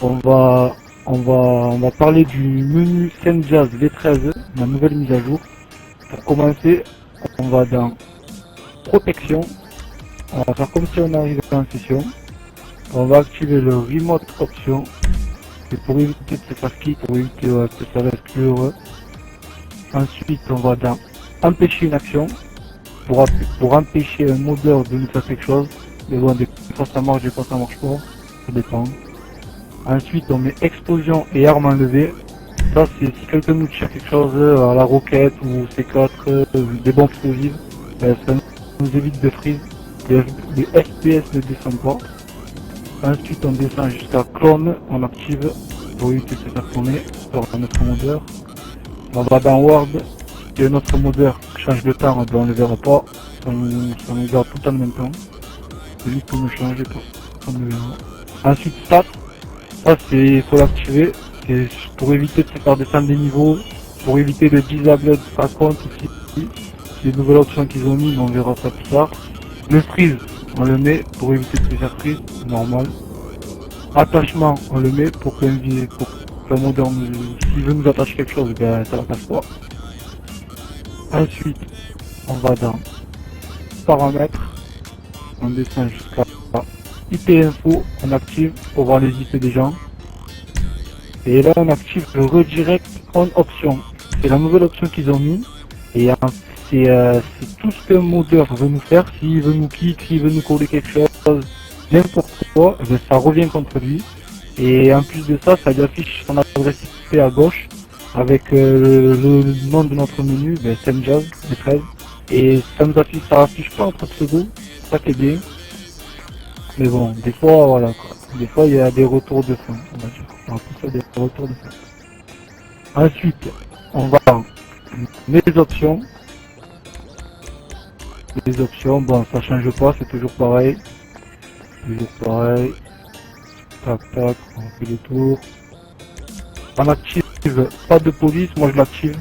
On va parler du menu SendJazz V13, la nouvelle mise à jour. Pour commencer, on va dans protection. On va faire comme si on arrivait en session. On va activer le remote option. C'est pour éviter de se faire kick, pour éviter que ça reste plus heureux. Ensuite, on va dans empêcher une action. Pour empêcher un modeur de nous faire quelque chose. Mais bon, des fois ça marche, des fois ça marche pas. Ça dépend. Ensuite, on met explosion et arme enlevée. Ça, c'est si quelqu'un nous tire quelque chose à la roquette ou C4, des bombes explosives, ça nous évite de freeze. Les FPS ne descendent pas. Ensuite, on descend jusqu'à clone, on active pour éviter de se faire tourner sur notre modeur. On va dans Word, si notre modeur change de temps, on ne le verra pas. Ça nous garde tout le temps en même temps. C'est lui qui nous changer pour qu'on le verra. Ensuite, stat. Ça, il faut l'activer pour éviter de se faire descendre des niveaux, pour éviter le disable par contre aussi. C'est une nouvelle option qu'ils ont mis, mais on verra ça plus tard. Le freeze, on le met pour éviter de se faire freeze, normal. Attachement, on le met pour qu'un modeur, s'il veut nous attacher quelque chose, ben, ça l'attache pas. Ensuite, on va dans paramètres, on descend jusqu'à IP info, on active pour voir les IP des gens. Et là on active le redirect on option. C'est la nouvelle option qu'ils ont mis. Et c'est tout ce qu'un modeur veut nous faire. S'il veut nous kick, s'il veut nous coller quelque chose, n'importe quoi, ça revient contre lui. Et en plus de ça, ça lui affiche son adresse IP à gauche avec le nom de notre menu, SendJazz, V13. Et ça affiche pas entre pseudo, c'est ça qui est bien. Mais bon, des fois, voilà quoi. Des fois, il y a des retours de fin, on va dire. Alors, tout ça, des retours de fin. Ensuite, on va dans les options. Les options, bon, ça change pas, c'est toujours pareil. Toujours pareil. Tac, tac, on fait le tour. On active pas de police, moi je l'active.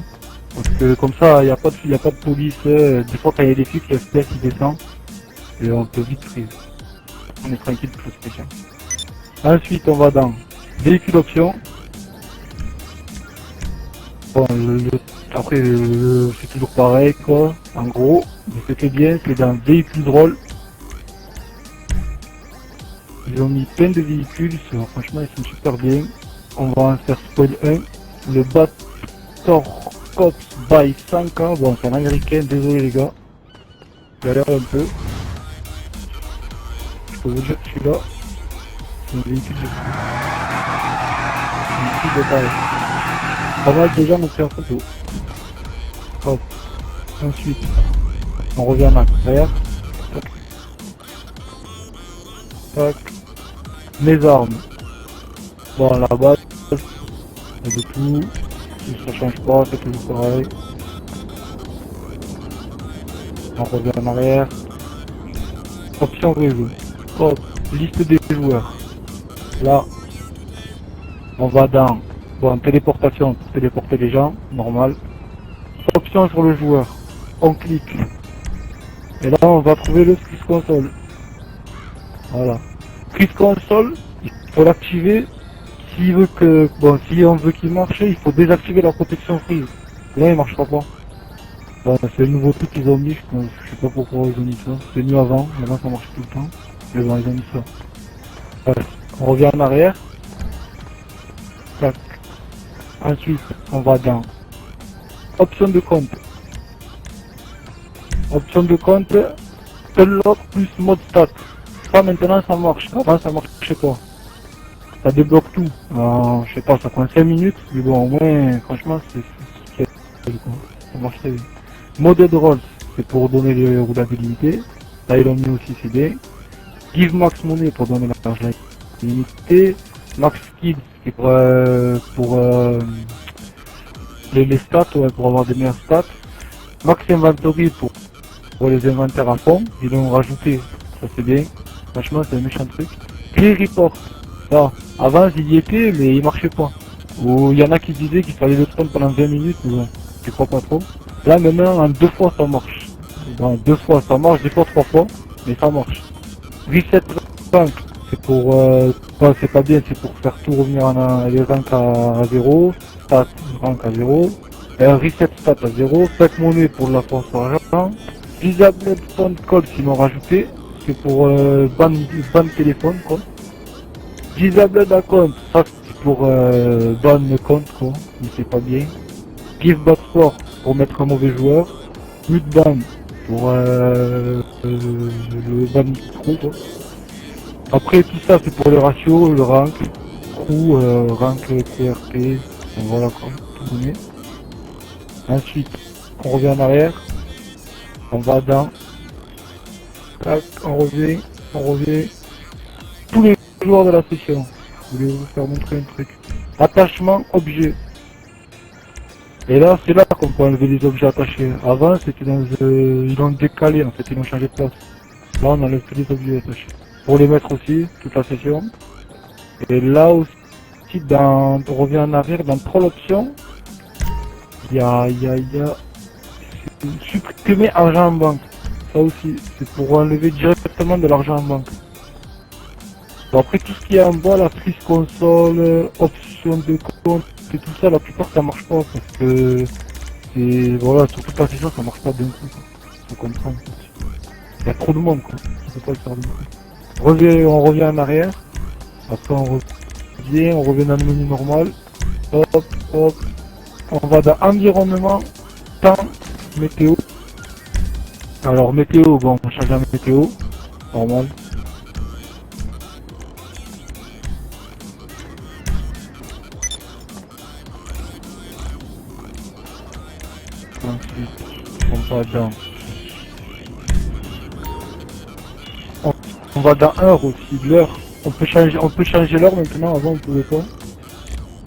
Parce que comme ça, il n'y a pas de police. Des fois, quand il y a des flics, le FPS il descend. Et on peut vite freeze. On est tranquille pour le spécial. Ensuite, on va dans véhicule option. Bon, après, c'est toujours pareil, quoi. En gros, mais ce qui est bien, c'est dans véhicule drôle. Ils ont mis plein de véhicules, franchement, ils sont super bien. On va en faire spoil 1. Le Bator Cops by 5K. Bon, c'est un américain, désolé les gars. Galère un peu. Je peux vous dire que celui-là, c'est un véhicule de fou. Un véhicule de taille. Pas mal de gens m'ont pris en photo. Hop. Ensuite, on revient en arrière. Tac. Tac. Mes armes. Bon, la base, il y a de tout. Ça change pas, c'est toujours pareil. On revient en arrière. Option réseau. Hop, liste des joueurs. Là, on va dans téléportation pour téléporter les gens, normal. Option sur le joueur. On clique. Et là, on va trouver le Freeze Console. Voilà. Freeze Console, il faut l'activer. Si on veut qu'il marche, il faut désactiver la protection freeze. Là, il marchera pas. Bon, c'est le nouveau truc qu'ils ont mis, je sais pas pourquoi ils ont mis ça. C'est mieux avant, maintenant ça marche tout le temps. Mais bon, ils ont mis ça. Voilà. On revient en arrière. Tac. Ensuite, on va dans option de compte. Option de compte, unlock plus mode stat. Ça maintenant ça marche, avant ça marchait pas. Ça débloque tout. Je sais pas, ça prend 5 minutes, mais bon, au moins, franchement, ça marche très bien. Mode de rôle, c'est pour donner les roulabilités. Là, ils ont mis aussi, c'est bien. Give max money pour donner l'argent illimité. Max skills, c'est pour les stats, ouais, pour avoir des meilleures stats. Max inventory pour les inventaires à fond. Ils l'ont rajouté, ça c'est bien. Franchement, c'est un méchant truc. Clear report. Ça, avant il y était, mais il marchait pas. Ou il y en a qui disaient qu'il fallait le prendre pendant 20 minutes, mais bon, je crois pas trop. Là maintenant, en 2 fois ça marche. Bon, 2 fois ça marche, des fois 3 fois, mais ça marche. Reset rank, c'est pour, c'est pas bien, c'est pour faire tout revenir les ranks à 0, stat rank à 0, reset stat à 0, pack monnaie pour la force argent, disable phone call s'ils m'ont rajouté, c'est pour ban téléphone quoi. Disable account, ça c'est pour ban compte quoi, mais c'est pas bien. Give back score pour mettre un mauvais joueur, mute ban pour le ban pro quoi. Après tout ça c'est pour les ratios, le rank, crew, rank CRP, voilà quoi, tout donné. Ensuite on revient en arrière, on va dans, tac, on revient, tous les joueurs de la session. Je voulais vous faire montrer un truc. Attachement objet. Et là c'est là qu'on peut enlever les objets attachés. Avant c'était dans ils l'ont décalé en fait, ils l'ont changé de place. Là on enlève tous les objets attachés. Pour les mettre aussi, toute la session. Et là aussi, on revient en arrière, dans trois options, il y a supprimer argent en banque. Ça aussi, c'est pour enlever directement de l'argent en banque. Bon, après tout ce qui est en bas, la prise console, option de compte, et tout ça, la plupart ça marche pas parce que c'est voilà, sur toute la session ça marche pas d'un coup. Faut comprendre. Il y a trop de monde quoi. Je peux pas le faire d'un coup. On revient en arrière. Après on revient dans le menu normal. Hop, hop. On va dans environnement, temps, météo. Alors météo, bon on change la météo. Normal. Ensuite, on va dans... On va dans heure aussi, l'heure. On peut changer l'heure maintenant, avant on pouvait pas.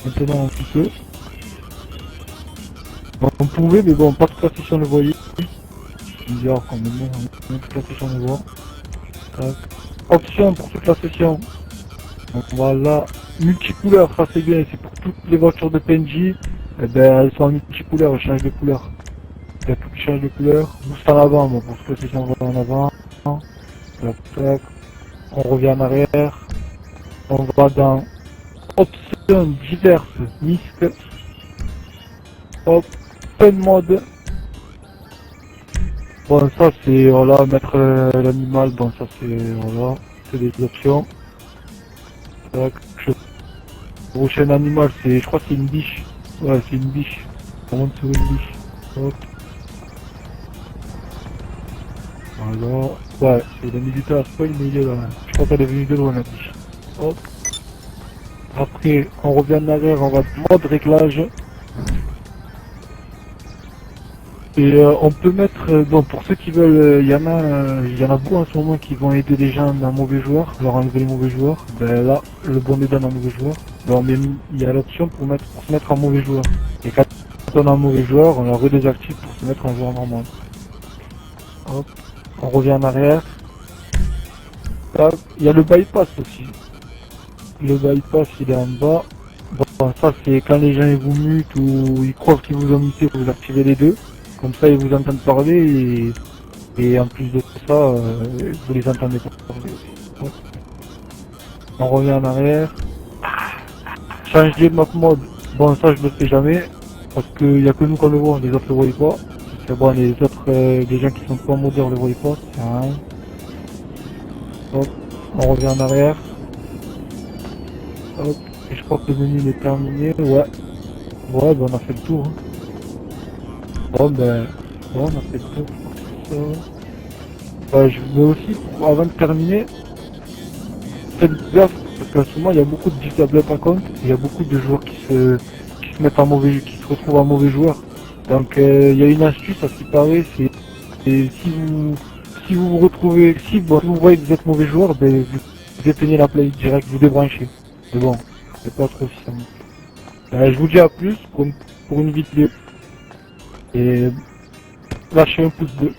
Maintenant on peut. Bon, on pouvait, mais bon, pas toute la session le voyait. C'est bizarre quand même, toute la session le voit. Tac. Option pour toute la session. Donc voilà, multicouleur, ça c'est bien, c'est pour toutes les voitures de PNJ. Eh ben, elles sont en multicouleur, elles changent de couleur. Il y a tout qui change de couleur. Boost en avant, bon, pour toute la session on va en avant. Tac, tac. On revient en arrière. On va dans options diverses, MISC. Hop, pen mode. Bon ça c'est voilà, mettre l'animal, bon ça c'est voilà, c'est des options. Tac, prochain animal c'est, je crois que c'est une biche. Ouais c'est une biche. On monte sur une biche. Hop. Voilà. Ouais, c'est le militaire spoil mais il est là. Je crois qu'elle est venue de loin la biche. Hop. Après on revient en arrière, on va mode réglage. Et on peut mettre, bon pour ceux qui veulent, il y en a beaucoup en ce moment qui vont aider les gens d'un mauvais joueur, leur enlever les mauvais joueurs. Ben là, le bon aide d'un mauvais joueur. Ben, il y a l'option pour se mettre en mauvais joueur. Et quand on a un mauvais joueur, on la redésactive pour se mettre en joueur normal. Hop, on revient en arrière. Là, il y a le bypass aussi. Le bypass il est en bas. Bon ça c'est quand les gens ils vous mutent ou ils croient qu'ils vous ont muté, vous activez les deux. Comme ça ils vous entendent parler et en plus de ça, vous les entendez pas parler aussi. On revient en arrière. Changer map mode. Bon ça je ne le fais jamais. Parce qu'il n'y a que nous qu'on le voit, les autres le voient pas. Parce que bon les autres, les gens qui sont pas modeurs le voient pas. C'est rien. Hop. On revient en arrière. Hop. Et je crois que le menu est terminé. Ouais. Ouais ben on a fait le tour. Hein. Bon ben, bon, on a fait le tour pour ça. Je veux aussi, avant de terminer, faites gaffe, parce qu'en ce moment il y a beaucoup de disable par contre, il y a beaucoup de joueurs qui se mettent en mauvais, qui se retrouvent en mauvais joueur. Donc il y a une astuce à ce qui paraît, c'est si vous vous retrouvez, si vous voyez que vous êtes mauvais joueur, ben vous éteignez la play direct, vous débranchez. Mais bon, c'est pas trop si ça. Je vous dis à plus pour une vidéo. Et lâchez un pouce bleu.